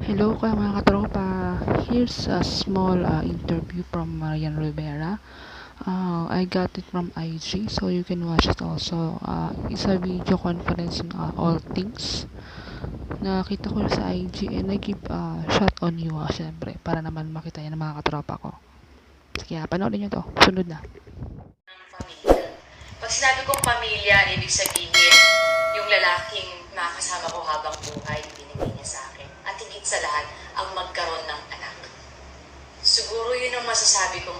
Hello kayo mga katropa. Here's a small interview from Marian Rivera. I got it from IG, so you can watch it also. It's a video conference on all things. Nakita ko sa IG and I give a shot on you, syempre, para naman makita yan ng mga katropa ko. Sige, panoorin nyo to. Sunod na. Pamilya. Pag sinabi kong pamilya, ibig sabihin, yung lalaking nakasama ko habang buhay, binigay niya sa akin. At higit sa lahat, ang magkaroon ng anak. Siguro yun ang masasabi kong,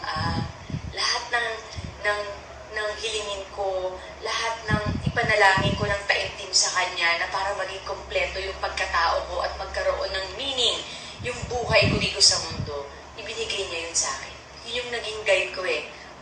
lahat ng hilingin ko, lahat ng ipanalangin ko ng taimtim sa kanya na para maging kompleto yung pagkatao ko at magkaroon ng meaning yung buhay ko dito sa mundo, ibinigay niya yun sa akin. Yun yung naging guide ko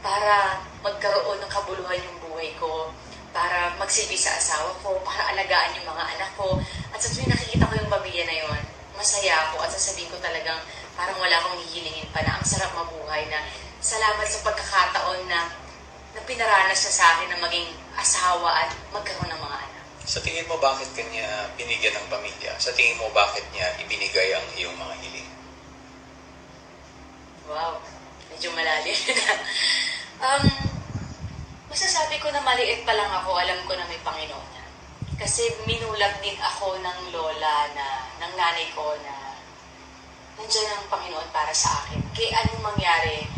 para magkaroon ng kabuluhan yung buhay ko, para magsilbi sa asawa ko, para alagaan yung mga anak ko. At sa tuwing nakikita ko yung pamilya na yun, masaya ako at sasabihin ko talagang parang wala akong hihilingin pa na ang sarap mabuhay na salamat sa pagkakataon na pinaranas niya sa akin na maging asawa at magkaroon ng mga anak. Sa tingin mo, bakit kanya binigyan ng pamilya? Sa tingin mo, bakit niya ibinigay ang iyong mga hiling? Wow, medyo malalim na. Masasabi ko na maliit pa lang ako, alam ko na may Panginoon na. Kasi minulat din ako ng lola ng nanay ko na nandiyan ang Panginoon para sa akin. Kaya anong mangyari,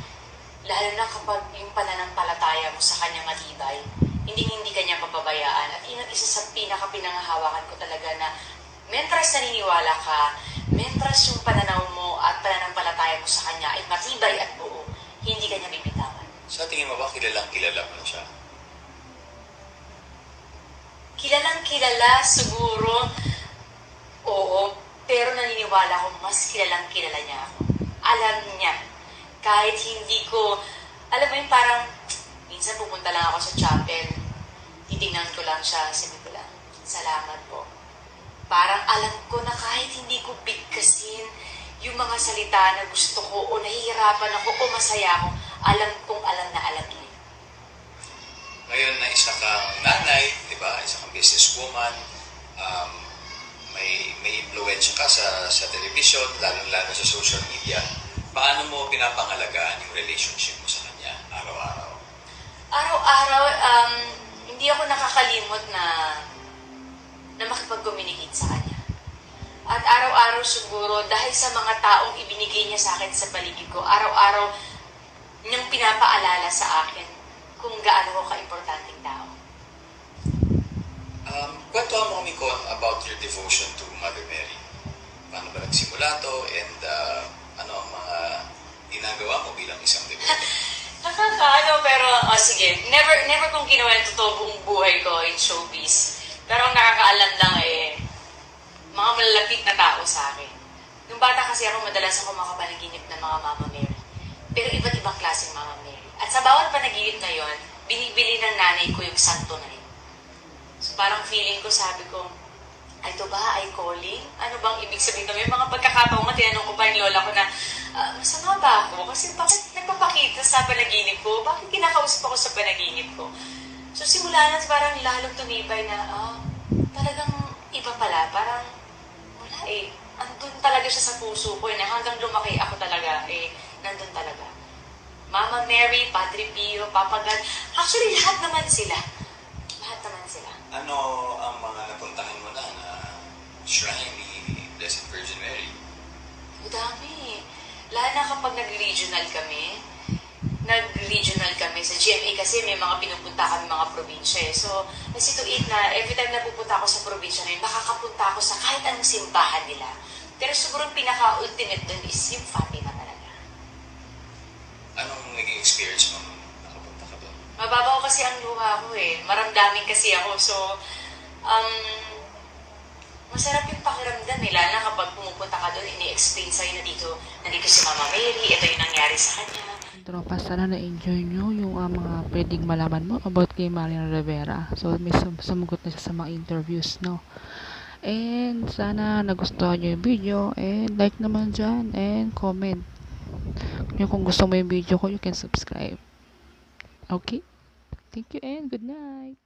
lalo na kapag yung pananampalataya mo sa Kanya matibay, hindi Kanya pababayaan. At yun ang isa sa pinaka-pinangahawakan ko talaga na mentras naniniwala ka, mentras yung pananaw mo at pananampalataya mo sa Kanya ay matibay at buo, hindi Kanya bibitawan. Sa tingin mo ba kilala mo na siya? Kilalang-kilala siguro, oo, pero naniniwala ko mas kilalang-kilala niya ako. Alam niya, kahit hindi ko, alam mo yun parang, minsan pupunta lang ako sa chapel, titingnan ko lang siya, sabi ko lang, salamat po. Parang alam ko na kahit hindi ko bigkasin yung mga salita na gusto ko o nahihirapan ako o masaya ako, alam kong alam na alam niya. Ngayon na isa kang nanay, di ba? Isa kang businesswoman, may influensya ka sa television, lalo-lalo sa social media. Paano mo pinapangalagaan yung relationship mo sa kanya araw-araw? Araw-araw, hindi ako nakakalimot na makipag-communicate sa kanya. At araw-araw siguro, dahil sa mga taong ibinigay niya sa akin sa paligid ko, araw-araw niyang pinapaalala sa akin kung gaano ko ka-importanteng tao. Kwentuhan mo kami about your devotion to Mother Mary. Paano ba nagsimula to and ano ang mga ginagawa mo bilang isang devote? Nakakaano, pero sige, never kong kinuwento to buong buhay ko in showbiz. Pero ang nakakaalam lang mga malalapit na tao sa akin. Nung bata kasi ako, madalas ako makapanaginip ng mga Mama Mary. Pero iba't ibang klaseng Mama Mary. At sa bawat panaginip na yon, binibili ng nanay ko yung santo na yun. So parang feeling ko, sabi ko, ay ito ba ay calling? Ano bang ibig sabihin ko? May mga pagkakataon nga, tinanong ko pa yung lola ko na, masama ba ako? Kasi bakit nagpapakita sa panaginip ko? Bakit kinakausap ako sa panaginip ko? So simula na parang lalong tumibay na, talagang iba pala. Parang wala andun talaga siya sa puso ko na hanggang lumaki ako talaga, nandun talaga. Mama Mary, Padre Pio, Papa God, actually lahat naman sila. Lahat naman sila. Ano ang mga napuntahan mo na shrine ni Blessed Virgin Mary? Dami. Lalo na kapag nag-regional kami sa GMA kasi may mga pinupunta kami mga probinsya So, kasi to it na every time na pupunta ako sa probinsya na yun, makakapunta ako sa kahit anong simbahan nila. Pero siguro pinaka-ultimate dun is yung Fatima talaga. Anong naging experience mo nung nakapunta ka doon? Mababaw kasi ang luha ko Maramdamin kasi ako. So, masarap yung pakiramdam lalo na kapag pumupunta ka doon, ini-explain sa'yo na nandito si Mama Mary, ito yung nangyari sa kanya. Tropa, sana na-enjoy nyo yung mga pwedeng malaman mo about kay Marian Rivera. So, may sumugot na siya sa mga interviews, no? And, sana nagustuhan nyo yung video. And, like naman dyan. And, comment. Kung gusto mo yung video ko, you can subscribe. Okay? Thank you and good night.